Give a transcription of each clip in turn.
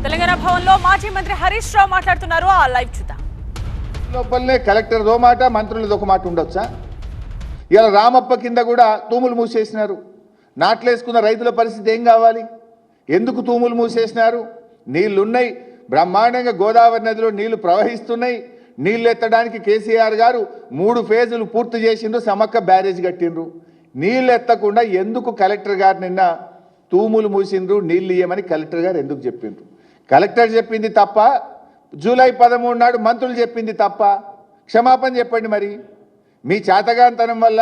తెలంగాణ భవన్లో మాజీ మంత్రి హరీష్ రావు మాట్లాడుతున్నారు. ఆ లైవ్ చూద్దాం. లోపలనే కలెక్టర్ దో మాట, మంత్రులది ఒక మాట ఉండొచ్చా? ఇలా రామప్ప కింద కూడా తూములు మూసేసినారు. నాట్లేసుకున్న రైతుల పరిస్థితి ఏం కావాలి? ఎందుకు తూములు మూసేసినారు? నీళ్లున్నాయి, బ్రహ్మాండంగా గోదావరి నదిలో నీళ్లు ప్రవహిస్తున్నాయి. నీళ్లు ఎత్తడానికి కేసీఆర్ గారు 3 ఫేజులు పూర్తి చేసిండ్రు, సమ్మక్క బ్యారేజ్ కట్టిండ్రు. నీళ్లు ఎత్తకుండా ఎందుకు కలెక్టర్ గారు నిన్న తూములు మూసిండ్రు, నీళ్లు ఇయ్యమని కలెక్టర్ గారు ఎందుకు చెప్పిండ్రు? కలెక్టర్ చెప్పింది తప్ప, జూలై 13 నాడు మంత్రులు చెప్పింది తప్ప? క్షమాపణ చెప్పండి. మరి మీ చేతగాంతనం వల్ల,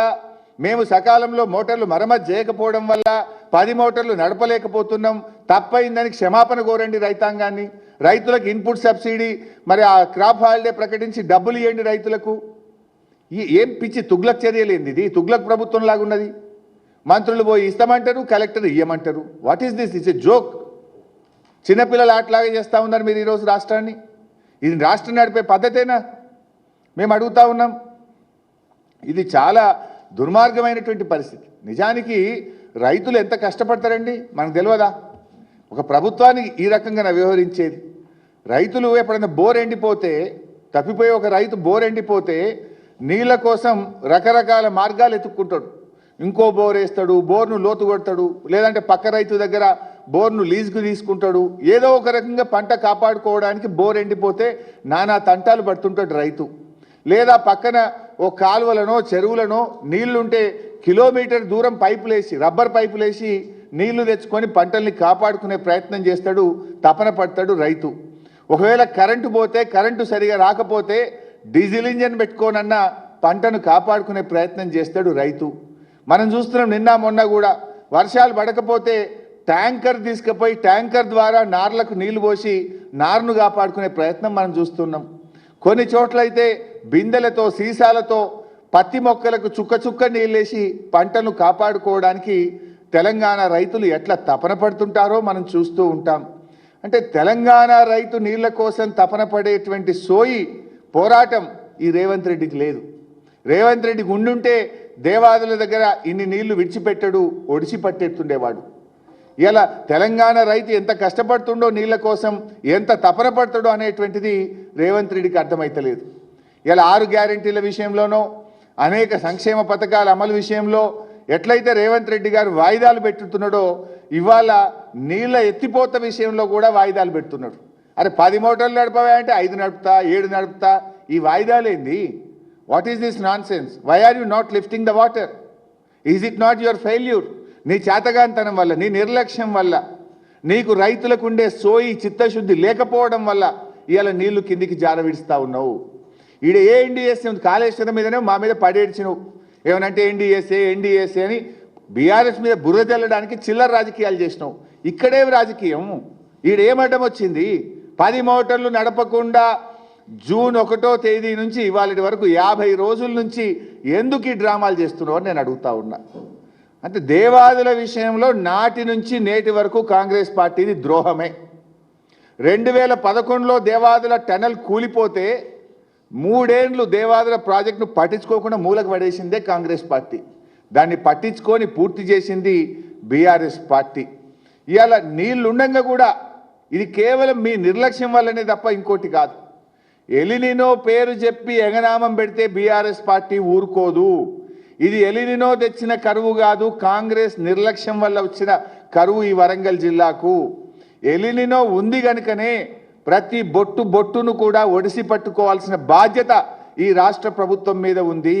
మేము సకాలంలో మోటార్లు మరమ్మతు చేయకపోవడం వల్ల 10 మోటార్లు నడపలేకపోతున్నాం, తప్పైందని క్షమాపణ కోరండి రైతాంగాన్ని. రైతులకు ఇన్పుట్ సబ్సిడీ, మరి ఆ క్రాప్ హాలిడే ప్రకటించి డబ్బులు ఇవ్వండి రైతులకు. ఏం పిచ్చి తుగ్లక్ చర్యలు ఏంది? ఇది తుగ్లక్ ప్రభుత్వం లాగా ఉన్నది. మంత్రులు పోయి ఇస్తామంటారు, కలెక్టర్ ఇయ్యమంటారు. What is this? It's a joke. చిన్నపిల్లలు ఆటలాగా చేస్తూ ఉన్నారు మీరు ఈరోజు రాష్ట్రాన్ని. ఇది రాష్ట్రం నడిపే పద్ధతేనా? మేము అడుగుతా ఉన్నాం. ఇది చాలా దుర్మార్గమైనటువంటి పరిస్థితి. నిజానికి రైతులు ఎంత కష్టపడతారండి మనకు తెలియదా? ఒక ప్రభుత్వానికి ఈ రకంగా వ్యవహరించేది. రైతులు ఎప్పుడైనా బోర్ ఎండిపోతే, తప్పిపోయి ఒక రైతు బోర్ ఎండిపోతే నీళ్ళ కోసం రకరకాల మార్గాలు ఎత్తుక్కుంటాడు. ఇంకో బోర్ వేస్తాడు, బోర్ను లోతు కొడతాడు, లేదంటే పక్క రైతు దగ్గర బోర్ను లీజుకు తీసుకుంటాడు. ఏదో ఒక రకంగా పంట కాపాడుకోవడానికి బోర్ ఎండిపోతే నానా తంటాలు పడుతుంటాడు రైతు. లేదా పక్కన ఓ కాలువలనో చెరువులనో నీళ్లుంటే కిలోమీటర్ దూరం పైపులేసి, రబ్బర్ పైపులేసి నీళ్లు తెచ్చుకొని పంటల్ని కాపాడుకునే ప్రయత్నం చేస్తాడు, తపన పడతాడు రైతు. ఒకవేళ కరెంటు పోతే, కరెంటు సరిగా రాకపోతే డీజిల్ ఇంజన్ పెట్టుకోనన్నా పంటను కాపాడుకునే ప్రయత్నం చేస్తాడు రైతు. మనం చూస్తున్నాం, నిన్న మొన్న కూడా వర్షాలు పడకపోతే ట్యాంకర్ తీసుకుపోయి ట్యాంకర్ ద్వారా నార్లకు నీళ్లు పోసి నారును కాపాడుకునే ప్రయత్నం మనం చూస్తున్నాం. కొన్ని చోట్లయితే బిందెలతో, సీసాలతో పత్తి మొక్కలకు చుక్క చుక్క నీళ్ళేసి పంటను కాపాడుకోవడానికి తెలంగాణ రైతులు ఎట్లా తపన పడుతుంటారో మనం చూస్తూ ఉంటాం. అంటే తెలంగాణ రైతు నీళ్ల కోసం తపన పడేటువంటి సోయి, పోరాటం ఈ రేవంత్ రెడ్డికి లేదు. రేవంత్ రెడ్డికి ఉండుంటే దేవాదుల దగ్గర ఇన్ని నీళ్లు విడిచిపెట్టడు, ఒడిసి పట్టేస్తుండేవాడు. ఇలా తెలంగాణ రైతు ఎంత కష్టపడుతుండో నీళ్ల కోసం, ఎంత తపన పడతాడో అనేటువంటిది రేవంత్ రెడ్డికి అర్థమైతలేదు. ఇలా 6 గ్యారెంటీల విషయంలోనో, అనేక సంక్షేమ పథకాల అమలు విషయంలో ఎట్లయితే రేవంత్ రెడ్డి గారు వాయిదాలు పెట్టుతున్నాడో, ఇవాళ నీళ్ల ఎత్తిపోత విషయంలో కూడా వాయిదాలు పెడుతున్నాడు. అరే 10 మోటార్లు నడపవా అంటే 5 నడుపుతా, 7 నడుపుతా. ఈ వాయిదాలేంది? What is this nonsense? Why are you not lifting the water? Is it not your failure? నీ చేతగాంతనం వల్ల, నీ నిర్లక్ష్యం వల్ల, నీకు రైతులకు ఉండే సోయి, చిత్తశుద్ధి లేకపోవడం వల్ల ఇవాళ నీళ్లు కిందికి జారవిడుస్తూ ఉన్నావు. ఈడ ఏ ఎన్డీఎస్ఏ ఉంది? కాళేశ్వరం మీదనే మా మీద పడేడ్చినవు. ఏమనంటే ఎన్డీఎస్ఏ అని బీఆర్ఎస్ మీద బుర్ర తెల్లడానికి చిల్లర రాజకీయాలు చేసినావు. ఇక్కడేం రాజకీయం? ఈడేమడ్డం వచ్చింది? 10 మోటార్లు నడపకుండా జూన్ 1వ తేదీ నుంచి ఇవాళ వరకు 50 రోజుల నుంచి ఎందుకు ఈ డ్రామాలు చేస్తున్నావు అని నేను అడుగుతా ఉన్నా. అంటే దేవాదుల విషయంలో నాటి నుంచి నేటి వరకు కాంగ్రెస్ పార్టీది ద్రోహమే. 2011లో దేవాదుల టనల్ కూలిపోతే 3 ఏళ్ళు దేవాదుల ప్రాజెక్టును పట్టించుకోకుండా మూలకు పడేసిందే కాంగ్రెస్ పార్టీ. దాన్ని పట్టించుకొని పూర్తి చేసింది బీఆర్ఎస్ పార్టీ. ఇవాళ నీళ్లుండగా కూడా ఇది కేవలం మీ నిర్లక్ష్యం వల్లనే తప్ప ఇంకోటి కాదు. ఎలినినో పేరు చెప్పి ఎగనామం పెడితే బీఆర్ఎస్ పార్టీ ఊరుకోదు. ఇది ఎలినినో తెచ్చిన కరువు కాదు, కాంగ్రెస్ నిర్లక్ష్యం వల్ల వచ్చిన కరువు ఈ వరంగల్ జిల్లాకు. ఎలినినో ఉంది కనుకనే ప్రతి బొట్టును కూడా ఒడిసి పట్టుకోవాల్సిన బాధ్యత ఈ రాష్ట్ర ప్రభుత్వం మీద ఉంది.